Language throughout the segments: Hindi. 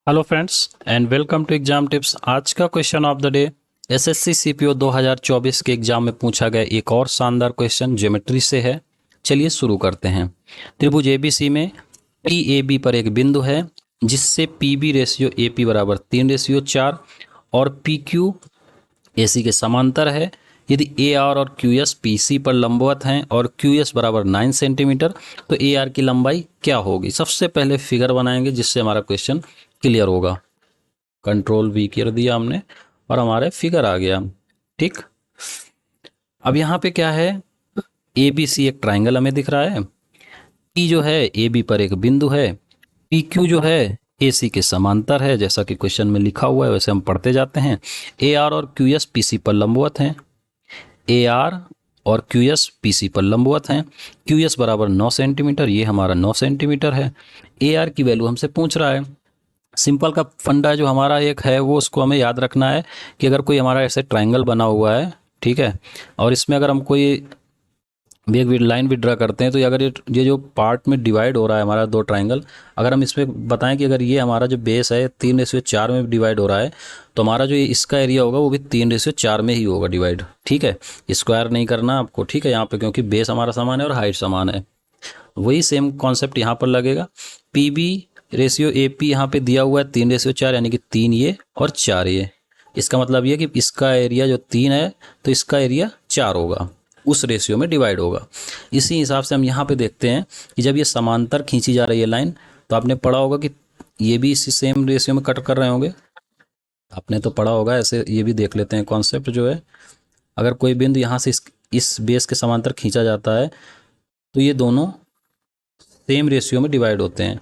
Hello friends and welcome to exam tips. आज का question of the day SSC CPO 2024 के एग्जाम में पूछा गया एक और शानदार क्वेश्चन ज्योमेट्री से है। चलिए शुरू करते हैं। त्रिभुज एबीसी में पी ए बी पर एक बिंदु है जिससे P B ratio A P बराबर 3:4 और पी क्यू ए सी के समांतर है। यदि ए आर और क्यू एस पी सी पर लंबवत हैं और क्यू एस बराबर 9 सेंटीमीटर तो ए आर की लंबाई क्या होगी। सबसे पहले फिगर बनाएंगे जिससे हमारा क्वेश्चन क्लियर होगा। कंट्रोल वी कर दिया हमने और हमारे फिगर आ गया। ठीक, अब यहाँ पे क्या है, ए बी सी एक ट्राइंगल हमें दिख रहा है। पी जो है ए बी पर एक बिंदु है। पी क्यू जो है ए सी के समांतर है, जैसा कि क्वेश्चन में लिखा हुआ है वैसे हम पढ़ते जाते हैं। ए आर और क्यू एस पी सी पर लंबवत हैं। ए आर और क्यू एस पी सी पर लंबवत हैं। क्यू एस बराबर 9 सेंटीमीटर, ये हमारा 9 सेंटीमीटर है। ए आर की वैल्यू हमसे पूछ रहा है। सिंपल का फंडा जो हमारा एक है वो उसको हमें याद रखना है कि अगर कोई हमारा ऐसे ट्राइंगल बना हुआ है, ठीक है, और इसमें अगर हम कोई एक लाइन विड्रा करते हैं तो अगर ये जो पार्ट में डिवाइड हो रहा है हमारा दो ट्राइंगल, अगर हम इसमें बताएं कि अगर ये हमारा जो बेस है 3:4 में डिवाइड हो रहा है तो हमारा जो इसका एरिया होगा वो भी 3:4 में ही होगा डिवाइड। ठीक है, स्क्वायर नहीं करना आपको, ठीक है, यहाँ पे क्योंकि बेस हमारा समान है और हाइट समान है। वही सेम कॉन्सेप्ट यहाँ पर लगेगा। P B ratio A P यहाँ पे दिया हुआ है 3:4, यानी कि 3 ये और 4 ये। इसका मतलब ये कि इसका एरिया जो 3 है तो इसका एरिया 4 होगा, उस रेशियो में डिवाइड होगा। इसी हिसाब से हम यहाँ पे देखते हैं कि जब ये समांतर खींची जा रही है लाइन तो आपने पढ़ा होगा कि ये भी इसी सेम रेशियो में कट कर रहे होंगे, आपने तो पढ़ा होगा। ऐसे ये भी देख लेते हैं कॉन्सेप्ट जो है, अगर कोई बिंदु यहाँ से इस बेस के समांतर खींचा जाता है तो ये दोनों सेम रेशियो में डिवाइड होते हैं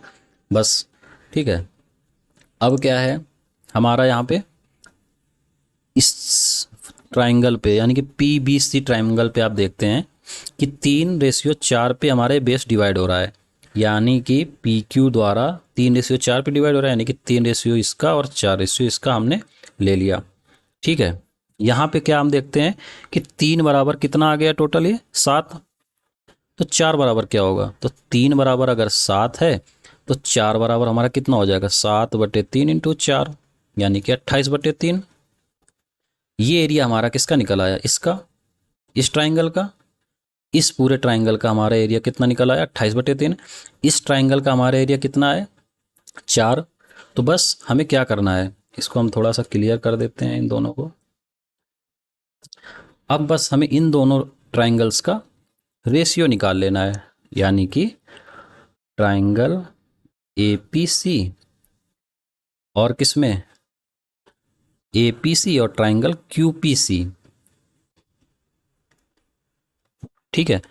बस। ठीक है, अब क्या है हमारा यहाँ पे इस ट्राइंगल पे यानी कि पी बी सी ट्राइंगल पे आप देखते हैं कि 3:4 पे हमारे बेस डिवाइड हो रहा है, यानी कि पी क्यू द्वारा 3:4 पे डिवाइड हो रहा है, यानी कि 3 रेशियो इसका और 4 रेशियो इसका हमने ले लिया। ठीक है, यहाँ पे क्या हम देखते हैं कि 3 बराबर कितना आ गया टोटल, ये 7। तो 4 बराबर क्या होगा, तो 3 बराबर अगर 7 है तो 4 बराबर हमारा कितना हो जाएगा, 7/3 इंटू 4, यानी कि 28/3। ये एरिया हमारा किसका निकल आया, इसका, इस ट्राइंगल का। इस पूरे ट्राइंगल का हमारा एरिया कितना निकल आया, 28/3। इस ट्राइंगल का हमारा एरिया कितना है, 4। तो बस हमें क्या करना है, इसको हम थोड़ा सा क्लियर कर देते हैं इन दोनों को। अब बस हमें इन दोनों ट्राइंगल्स का रेशियो निकाल लेना है, यानी कि ट्राइंगल एपीसी और किसमें, एपीसी और ट्राइंगल क्यूपीसी। ठीक है,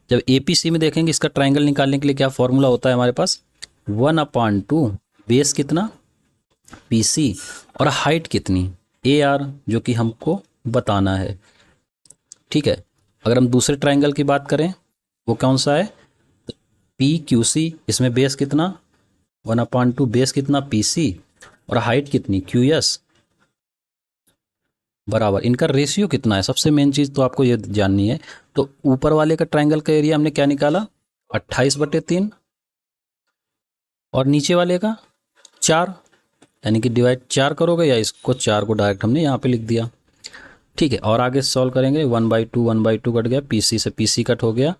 जब एपीसी में देखेंगे इसका ट्राइंगल निकालने के लिए क्या फॉर्मूला होता है हमारे पास, 1/2 बेस कितना पीसी और हाइट कितनी ए आर, जो कि हमको बताना है। ठीक है, अगर हम दूसरे ट्राइंगल की बात करें वो कौन सा है, पी क्यू सी, इसमें बेस कितना 1/2 बेस कितना पी सी और हाइट कितनी क्यू एस, बराबर इनका रेशियो कितना है। सबसे मेन चीज़ तो आपको ये जाननी है। तो ऊपर वाले का ट्राइंगल का एरिया हमने क्या निकाला, 28/3 और नीचे वाले का 4, यानी कि डिवाइड 4 करोगे या इसको 4 को डायरेक्ट हमने यहाँ पे लिख दिया। ठीक है, और आगे सॉल्व करेंगे, 1/2 कट गया, पीसी से पीसी कट हो गया,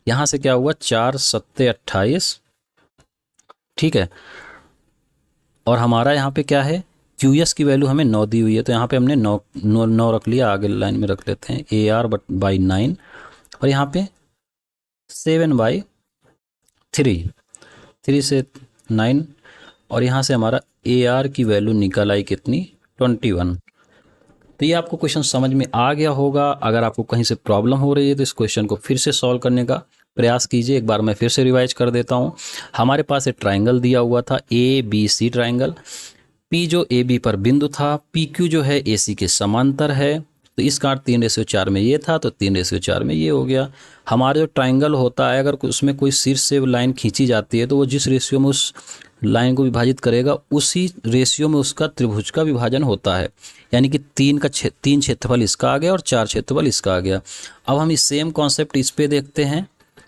यहाँ से क्या हुआ 4 7 28। ठीक है, और हमारा यहाँ पे क्या है, क्यू एस की वैल्यू हमें 9 दी हुई है तो यहाँ पे हमने 9 रख लिया, आगे लाइन में रख लेते हैं ए आर बाई 9 और यहाँ पे 7/3, 3 से 9 और यहाँ से हमारा ए आर की वैल्यू निकल आई कितनी 21। तो ये आपको क्वेश्चन समझ में आ गया होगा। अगर आपको कहीं से प्रॉब्लम हो रही है तो इस क्वेश्चन को फिर से सॉल्व करने का प्रयास कीजिए। एक बार मैं फिर से रिवाइज कर देता हूँ। हमारे पास एक ट्राइंगल दिया हुआ था A B C triangle, P जो ए बी पर बिंदु था, पी क्यू जो है ए सी के समांतर है, तो इसका 3:4 में ये था तो 3:4 में ये हो गया। हमारा जो ट्राइंगल होता है अगर उसमें कोई शीर्ष से लाइन खींची जाती है तो वो जिस रेशियो में उस लाइन को विभाजित करेगा उसी रेशियो में उसका त्रिभुज का विभाजन होता है, यानी कि 3 क्षेत्रफल इसका आ गया और 4 क्षेत्रफल इसका आ गया। अब हम इस सेम कॉन्सेप्ट इस पे देखते हैं।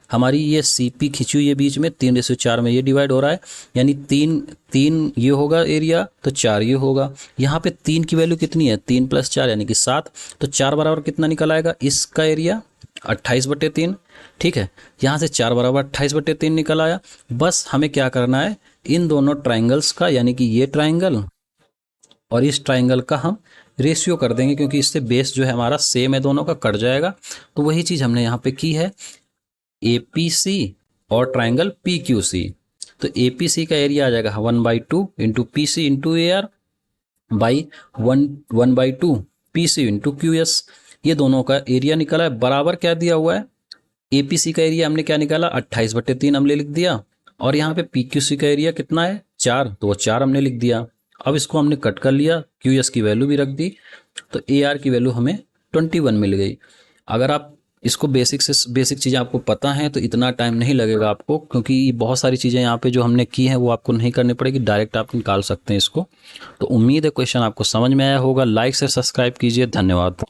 हमारी ये CP खिंची हुई है बीच में, 3:4 में ये डिवाइड हो रहा है, यानी 3 ये होगा एरिया, तो 4 ये होगा। यहाँ पे 3 की वैल्यू कितनी है, 3 + 4 यानी कि 7, तो 4 बराबर कितना निकल आएगा, इसका एरिया 28/3। ठीक है, यहाँ से 4 बराबर 28/3 निकल आया। बस हमें क्या करना है, इन दोनों ट्राइंगल्स का, यानी कि ये ट्राइंगल और इस ट्राइंगल का हम रेशियो कर देंगे, क्योंकि इससे बेस जो है हमारा सेम है, दोनों का कट जाएगा। तो वही चीज़ हमने यहाँ पे की है, APC और ट्राइंगल PQC। तो APC का एरिया आ जाएगा 1/2 into PC into AR by 1/2 PC into QS। ये दोनों का एरिया निकला है, बराबर क्या दिया हुआ है, APC का एरिया हमने क्या निकाला, 28/3 हमने लिख दिया, और यहाँ पे PQC का एरिया कितना है, 4, तो वो 4 हमने लिख दिया। अब इसको हमने कट कर लिया, QS की वैल्यू भी रख दी, तो AR की वैल्यू हमें 21 मिल गई। अगर आप इसको बेसिक से बेसिक चीज़ें आपको पता हैं तो इतना टाइम नहीं लगेगा आपको, क्योंकि बहुत सारी चीज़ें यहाँ पे जो हमने की हैं वो आपको नहीं करनी पड़ेगी, डायरेक्ट आप निकाल सकते हैं इसको। तो उम्मीद है क्वेश्चन आपको समझ में आया होगा। लाइक से सब्सक्राइब कीजिए। धन्यवाद।